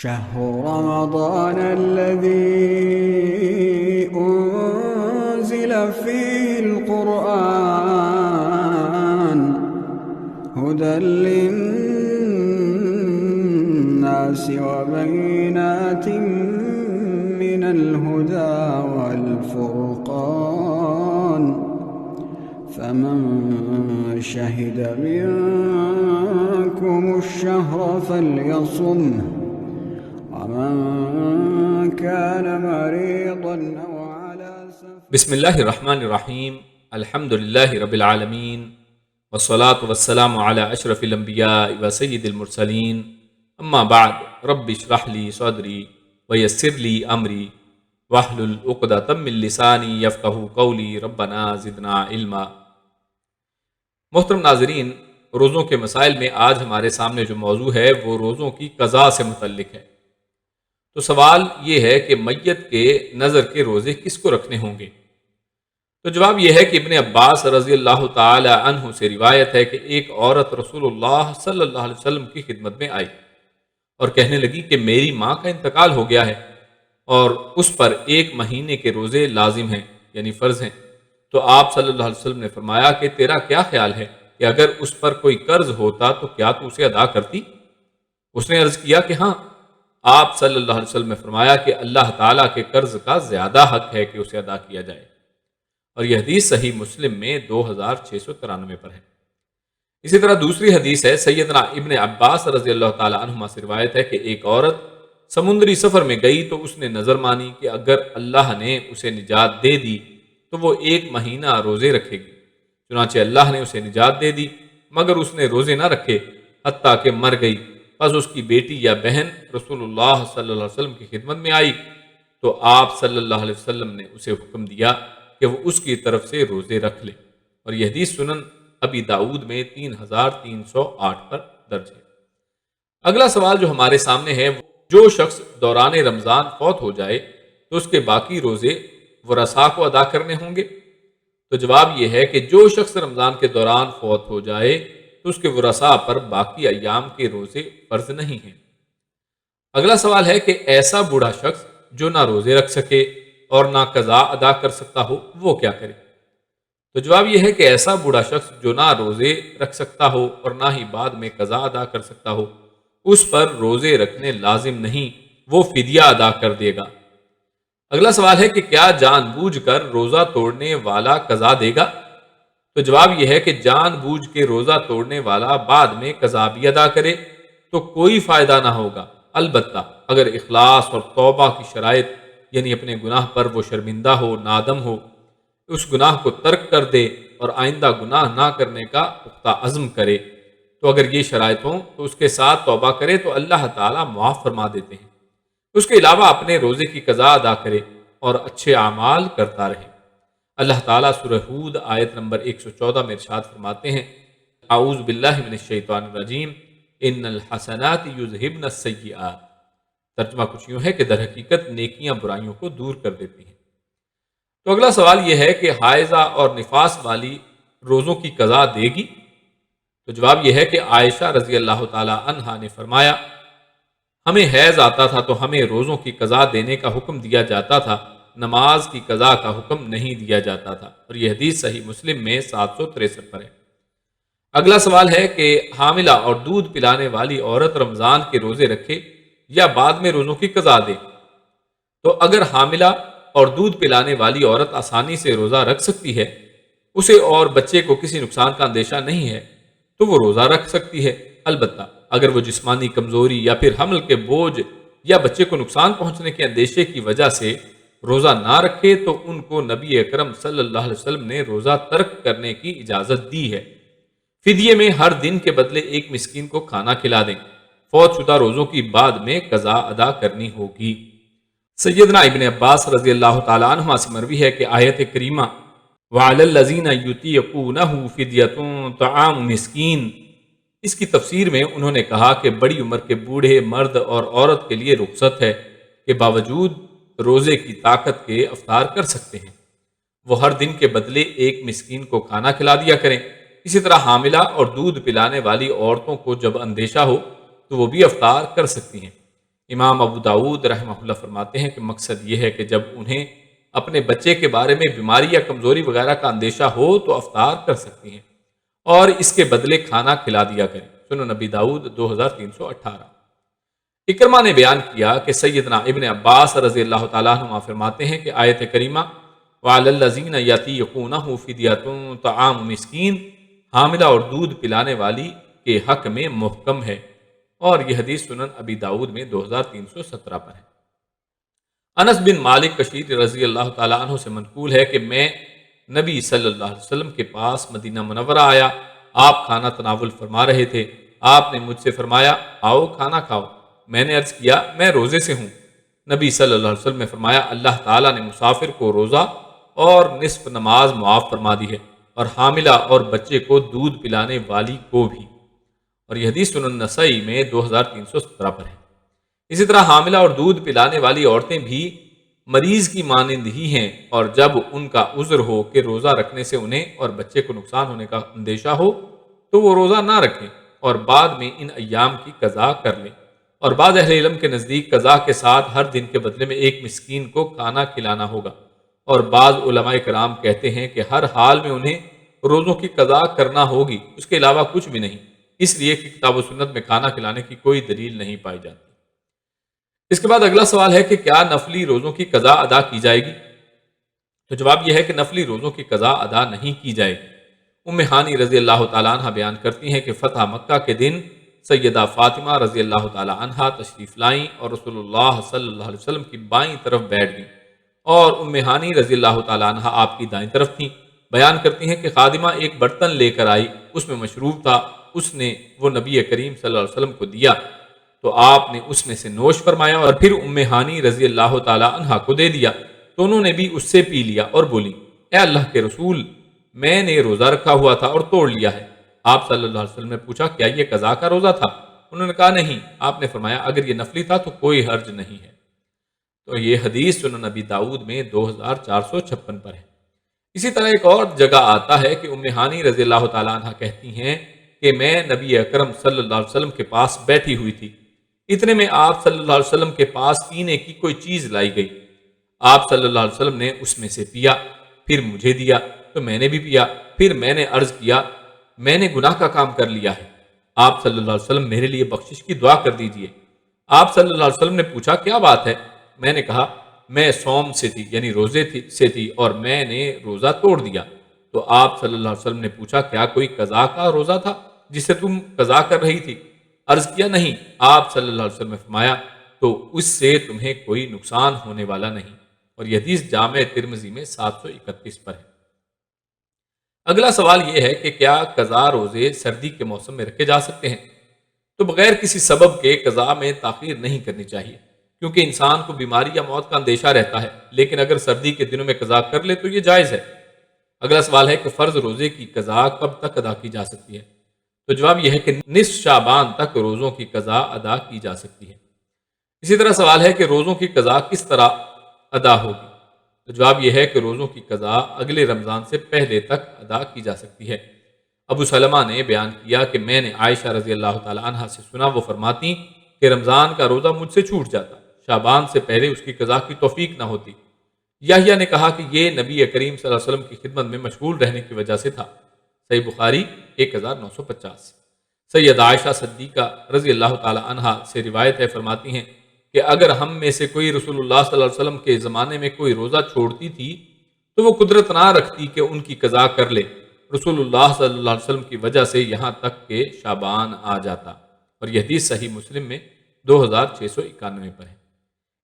شهر رمضان الذي أنزل فيه القرآن هدى للناس وبينات من الهدى والفرقان فمن شهد منكم الشهر فليصمه ومن كان مريضا أو على سفر بسم اللہ الرحمن الرحیم الحمد للہ رب العالمین والصلاة والسلام علی اشرف الانبیاء وسید المرسلین اما بعد رب اشرح لی صدری ویسر لی امری واحلل عقدۃ من لسانی یفقہوا قولی ربنا زدنا علما۔ محترم ناظرین، روزوں کے مسائل میں آج ہمارے سامنے جو موضوع ہے وہ روزوں کی قضاء سے متعلق ہے۔ تو سوال یہ ہے کہ میت کے نظر کے روزے کس کو رکھنے ہوں گے؟ تو جواب یہ ہے کہ ابن عباس رضی اللہ تعالی عنہ سے روایت ہے کہ ایک عورت رسول اللہ صلی اللہ علیہ وسلم کی خدمت میں آئی اور کہنے لگی کہ میری ماں کا انتقال ہو گیا ہے اور اس پر 1 مہینے کے روزے لازم ہیں، یعنی فرض ہیں۔ تو آپ صلی اللہ علیہ وسلم نے فرمایا کہ تیرا کیا خیال ہے کہ اگر اس پر کوئی قرض ہوتا تو کیا تو اسے ادا کرتی؟ اس نے عرض کیا کہ ہاں۔ آپ صلی اللہ علیہ وسلم نے فرمایا کہ اللہ تعالیٰ کے قرض کا زیادہ حق ہے کہ اسے ادا کیا جائے، اور یہ حدیث صحیح مسلم میں 2693 پر ہے۔ اسی طرح دوسری حدیث ہے، سیدنا ابن عباس رضی اللہ تعالی عنہما سے روایت ہے کہ ایک عورت سمندری سفر میں گئی تو اس نے نظر مانی کہ اگر اللہ نے اسے نجات دے دی تو وہ 1 مہینہ روزے رکھے گی۔ چنانچہ اللہ نے اسے نجات دے دی، مگر اس نے روزے نہ رکھے حتیٰ کہ مر گئی۔ پس اس کی بیٹی یا بہن رسول اللہ صلی اللہ علیہ وسلم کی خدمت میں آئی تو آپ صلی اللہ علیہ وسلم نے اسے حکم دیا کہ وہ اس کی طرف سے روزے رکھ لے، اور یہ حدیث سنن ابی داؤد میں 3308 پر درج ہے۔ اگلا سوال جو ہمارے سامنے ہے، جو شخص دوران رمضان فوت ہو جائے تو اس کے باقی روزے ورثاء کو ادا کرنے ہوں گے؟ تو جواب یہ ہے کہ جو شخص رمضان کے دوران فوت ہو جائے تو اس کے ورثاء پر باقی ایام کے روزے فرض نہیں ہیں۔ اگلا سوال ہے کہ ایسا بوڑھا شخص جو نہ روزے رکھ سکے اور نہ قضا ادا کر سکتا ہو، وہ کیا کرے؟ تو جواب یہ ہے کہ ایسا بوڑھا شخص جو نہ روزے رکھ سکتا ہو اور نہ ہی بعد میں قضا ادا کر سکتا ہو، اس پر روزے رکھنے لازم نہیں، وہ فدیہ ادا کر دے گا۔ اگلا سوال ہے کہ کیا جان بوجھ کر روزہ توڑنے والا قضا دے گا؟ تو جواب یہ ہے کہ جان بوجھ کے روزہ توڑنے والا بعد میں قضا بھی ادا کرے تو کوئی فائدہ نہ ہوگا، البتہ اگر اخلاص اور توبہ کی شرائط، یعنی اپنے گناہ پر وہ شرمندہ ہو، نادم ہو، اس گناہ کو ترک کر دے اور آئندہ گناہ نہ کرنے کا پختہ عزم کرے، تو اگر یہ شرائط ہوں تو اس کے ساتھ توبہ کرے تو اللہ تعالیٰ معاف فرما دیتے ہیں۔ اس کے علاوہ اپنے روزے کی قضا ادا کرے اور اچھے اعمال کرتا رہے۔ اللہ تعالیٰ سورہ ہود آیت نمبر 114 میں ارشاد فرماتے ہیں، اعوذ باللہ من الشیطان الرجیم، ان الحسنات یذہبن السیئات۔ ترجمہ کچھ یوں ہے کہ در حقیقت نیکیاں برائیوں کو دور کر دیتی ہیں۔ تو اگلا سوال یہ ہے کہ حائضہ اور نفاس والی روزوں کی قضا دے گی؟ تو جواب یہ ہے کہ عائشہ رضی اللہ تعالی عنہا نے فرمایا، ہمیں حیض آتا تھا تو ہمیں روزوں کی قضا دینے کا حکم دیا جاتا تھا، نماز کی قضا کا حکم نہیں دیا جاتا تھا، اور یہ حدیث صحیح مسلم میں 763 پر ہے۔ اگلا سوال ہے کہ حاملہ اور دودھ پلانے والی عورت رمضان کے روزے رکھے یا بعد میں روزوں کی قضا دے؟ تو اگر حاملہ اور دودھ پلانے والی عورت آسانی سے روزہ رکھ سکتی ہے، اسے اور بچے کو کسی نقصان کا اندیشہ نہیں ہے، تو وہ روزہ رکھ سکتی ہے۔ البتہ اگر وہ جسمانی کمزوری یا پھر حمل کے بوجھ یا بچے کو نقصان پہنچنے کے اندیشے کی وجہ سے روزہ نہ رکھے تو ان کو نبی اکرم صلی اللہ علیہ وسلم نے روزہ ترک کرنے کی اجازت دی ہے۔ فدیے میں ہر دن کے بدلے 1 مسکین کو کھانا کھلا دیں۔ فوت شدہ روزوں کی بعد میں قضا ادا کرنی ہوگی۔ سیدنا ابن عباس رضی اللہ تعالی عنہما سے مروی ہے کہ آیت کریمہ وَعَلَى الَّذِينَ يُطِيقُونَهُ فِدْيَةٌ طَعَامُ مِسْكِينٍ، اس کی تفسیر میں انہوں نے کہا کہ بڑی عمر کے بوڑھے مرد اور عورت کے لیے رخصت ہے کہ باوجود روزے کی طاقت کے افطار کر سکتے ہیں، وہ ہر دن کے بدلے 1 مسکین کو کھانا کھلا دیا کریں۔ اسی طرح حاملہ اور دودھ پلانے والی عورتوں کو جب اندیشہ ہو تو وہ بھی افطار کر سکتی ہیں۔ امام ابو داؤد رحمہ اللہ فرماتے ہیں کہ مقصد یہ ہے کہ جب انہیں اپنے بچے کے بارے میں بیماری یا کمزوری وغیرہ کا اندیشہ ہو تو افطار کر سکتی ہیں اور اس کے بدلے کھانا کھلا دیا کریں۔ سنن نبی داؤد 2318۔ اکرمہ نے بیان کیا کہ سیدنا ابن عباس رضی اللہ تعالیٰ عنہ فرماتے ہیں کہ آیت کریمہ وَعَلَى الَّذِينَ يَطِيقُونَهُ فِدْيَةٌ طَعَامُ مسکین حاملہ اور دودھ پلانے والی کے حق میں محکم ہے، اور یہ حدیث سنن ابی داؤد میں 2317 پر ہے۔ انس بن مالک کشیر رضی اللہ تعالیٰ عنہ سے منقول ہے کہ میں نبی صلی اللہ علیہ وسلم کے پاس مدینہ منورہ آیا، آپ کھانا تناول فرما رہے تھے، آپ نے مجھ سے فرمایا آؤ کھانا کھاؤ۔ میں نے عرض کیا میں روزے سے ہوں۔ نبی صلی اللہ علیہ وسلم نے فرمایا اللہ تعالیٰ نے مسافر کو روزہ اور نصف نماز معاف فرما دی ہے، اور حاملہ اور بچے کو دودھ پلانے والی کو بھی، اور یہ حدیث سنن نسائی میں 2317 پر ہے۔ اسی طرح حاملہ اور دودھ پلانے والی عورتیں بھی مریض کی مانند ہی ہیں، اور جب ان کا عذر ہو کہ روزہ رکھنے سے انہیں اور بچے کو نقصان ہونے کا اندیشہ ہو تو وہ روزہ نہ رکھیں اور بعد میں ان ایام کی قضا کر لیں۔ اور بعض اہل علم کے نزدیک قضا کے ساتھ ہر دن کے بدلے میں ایک مسکین کو کھانا کھلانا ہوگا، اور بعض علماء کرام کہتے ہیں کہ ہر حال میں انہیں روزوں کی قضا کرنا ہوگی، اس کے علاوہ کچھ بھی نہیں، اس لیے کہ کتاب و سنت میں کھانا کھلانے کی کوئی دلیل نہیں پائی جاتی۔ اس کے بعد اگلا سوال ہے کہ کیا نفلی روزوں کی قضا ادا کی جائے گی؟ تو جواب یہ ہے کہ نفلی روزوں کی قضا ادا نہیں کی جائے گی۔ ام ہانی رضی اللہ تعالیٰ عنہ بیان کرتی ہیں کہ فتح مکہ کے دن سیدہ فاطمہ رضی اللہ تعالیٰ عنہ تشریف لائیں اور رسول اللہ صلی اللہ علیہ وسلم کی بائیں طرف بیٹھ گئیں، اور ام ہانی رضی اللہ تعالیٰ عنہ آپ کی دائیں طرف تھیں۔ بیان کرتی ہیں کہ خادمہ ایک برتن لے کر آئی، اس میں مشروب تھا، اس نے وہ نبی کریم صلی اللہ علیہ وسلم کو دیا تو آپ نے اس میں سے نوش فرمایا اور پھر ام ہانی رضی اللہ تعالیٰ عنہ کو دے دیا تو انہوں نے بھی اس سے پی لیا اور بولی اے اللہ کے رسول، میں نے روزہ رکھا ہوا تھا اور توڑ لیا ہے۔ آپ صلی اللہ علیہ وسلم نے پوچھا کیا یہ قضا کا روزہ تھا؟ انہوں نے کہا نہیں۔ آپ نے فرمایا اگر یہ نفلی تھا تو کوئی حرج نہیں ہے۔ تو یہ حدیث سنن نبی داؤد میں 2456 پر ہے۔ اسی طرح ایک اور جگہ آتا ہے کہ ام ہانی رضی اللہ تعالیٰ عنہ کہتی ہیں کہ میں نبی اکرم صلی اللہ علیہ وسلم کے پاس بیٹھی ہوئی تھی، اتنے میں آپ صلی اللہ علیہ وسلم کے پاس پینے کی کوئی چیز لائی گئی، آپ صلی اللہ علیہ وسلم نے اس میں سے پیا، پھر مجھے دیا تو میں نے بھی پیا، پھر میں نے عرض کیا میں نے گناہ کا کام کر لیا ہے، آپ صلی اللہ علیہ وسلم میرے لیے بخشش کی دعا کر دیجئے۔ آپ صلی اللہ علیہ وسلم نے پوچھا کیا بات ہے؟ میں نے کہا میں صوم سے تھی، یعنی روزے سے تھی، اور میں نے روزہ توڑ دیا۔ تو آپ صلی اللہ علیہ وسلم نے پوچھا کیا کوئی قضا کا روزہ تھا جسے تم قضا کر رہی تھی؟ عرض کیا نہیں۔ آپ صلی اللہ علیہ وسلم نے فرمایا تو اس سے تمہیں کوئی نقصان ہونے والا نہیں، اور یہ حدیث جامع ترمذی میں 731 پر ہے۔ اگلا سوال یہ ہے کہ کیا قضا روزے سردی کے موسم میں رکھے جا سکتے ہیں؟ تو بغیر کسی سبب کے قضا میں تاخیر نہیں کرنی چاہیے، کیونکہ انسان کو بیماری یا موت کا اندیشہ رہتا ہے، لیکن اگر سردی کے دنوں میں قضا کر لے تو یہ جائز ہے۔ اگلا سوال ہے کہ فرض روزے کی قضا کب تک ادا کی جا سکتی ہے؟ تو جواب یہ ہے کہ نصف شعبان تک روزوں کی قضا ادا کی جا سکتی ہے۔ اسی طرح سوال ہے کہ روزوں کی قضا کس طرح ادا ہوگی؟ تو جواب یہ ہے کہ روزوں کی قضا اگلے رمضان سے پہلے تک ادا کی جا سکتی ہے۔ ابو سلمہ نے بیان کیا کہ میں نے عائشہ رضی اللہ تعالی عنہا سے سنا، وہ فرماتی کہ رمضان کا روزہ مجھ سے چھوٹ جاتا، شعبان سے پہلے اس کی قضا کی توفیق نہ ہوتی۔ یحییٰ نے کہا کہ یہ نبی کریم صلی اللہ علیہ وسلم کی خدمت میں مشغول رہنے کی وجہ سے تھا۔ صحیح بخاری 1950۔ سید عائشہ صدیقہ رضی اللہ تعالی عنہا سے روایت ہے، فرماتی ہیں کہ اگر ہم میں سے کوئی رسول اللہ صلی اللہ علیہ وسلم کے زمانے میں کوئی روزہ چھوڑتی تھی تو وہ قدرت نہ رکھتی کہ ان کی قضا کر لے، رسول اللہ صلی اللہ علیہ وسلم کی وجہ سے یہاں تک کہ شعبان آ جاتا، اور یہ حدیث صحیح مسلم میں 2691 پر ہے۔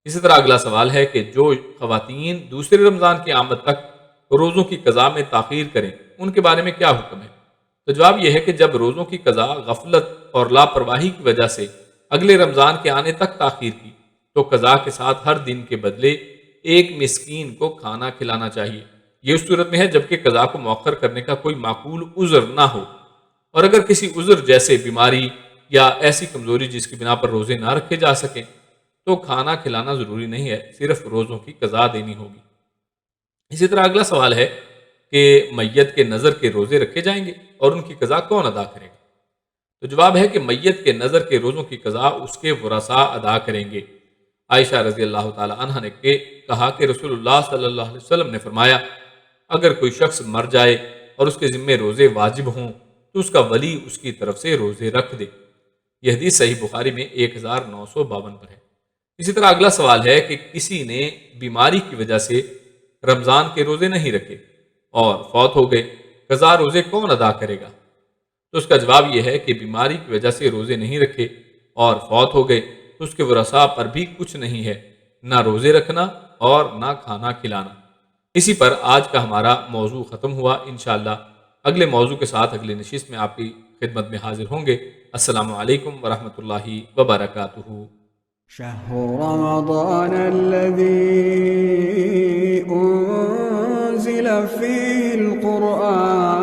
اسی طرح اگلا سوال ہے کہ جو خواتین دوسرے رمضان کی آمد تک روزوں کی قضا میں تاخیر کریں ان کے بارے میں کیا حکم ہے؟ تو جواب یہ ہے کہ جب روزوں کی قضا غفلت اور لاپرواہی کی وجہ سے اگلے رمضان کے آنے تک تاخیر کی تو قضا کے ساتھ ہر دن کے بدلے ایک مسکین کو کھانا کھلانا چاہیے۔ یہ اس صورت میں ہے جبکہ قضا کو مؤخر کرنے کا کوئی معقول عذر نہ ہو، اور اگر کسی عذر جیسے بیماری یا ایسی کمزوری جس کی بنا پر روزے نہ رکھے جا سکیں تو کھانا کھلانا ضروری نہیں ہے، صرف روزوں کی قضا دینی ہوگی۔ اسی طرح اگلا سوال ہے کہ میت کے نظر کے روزے رکھے جائیں گے اور ان کی قضا کون ادا کرے گا؟ تو جواب ہے کہ میت کے نظر کے روزوں کی قضا اس کے ورثاء ادا کریں گے، عائشہ رضی اللہ تعالی عنہ نے کہا کہ رسول اللہ صلی اللہ علیہ وسلم نے فرمایا اگر کوئی شخص مر جائے اور اس کے ذمے روزے واجب ہوں تو اس کا ولی اس کی طرف سے روزے رکھ دے۔ یہ حدیث صحیح بخاری میں 1952 پر ہے۔ اسی طرح اگلا سوال ہے کہ کسی نے بیماری کی وجہ سے رمضان کے روزے نہیں رکھے اور فوت ہو گئے، قضا روزے کون ادا کرے گا؟ تو اس کا جواب یہ ہے کہ بیماری کی وجہ سے روزے نہیں رکھے اور فوت ہو گئے تو اس کے ورثاء پر بھی کچھ نہیں ہے، نہ روزے رکھنا اور نہ کھانا کھلانا۔ اسی پر آج کا ہمارا موضوع ختم ہوا۔ انشاءاللہ اگلے موضوع کے ساتھ اگلی نشست میں آپ کی خدمت میں حاضر ہوں گے۔ السلام علیکم ورحمۃ اللہ وبرکاتہ۔ شهر رمضان الذي أنزل فيه القرآن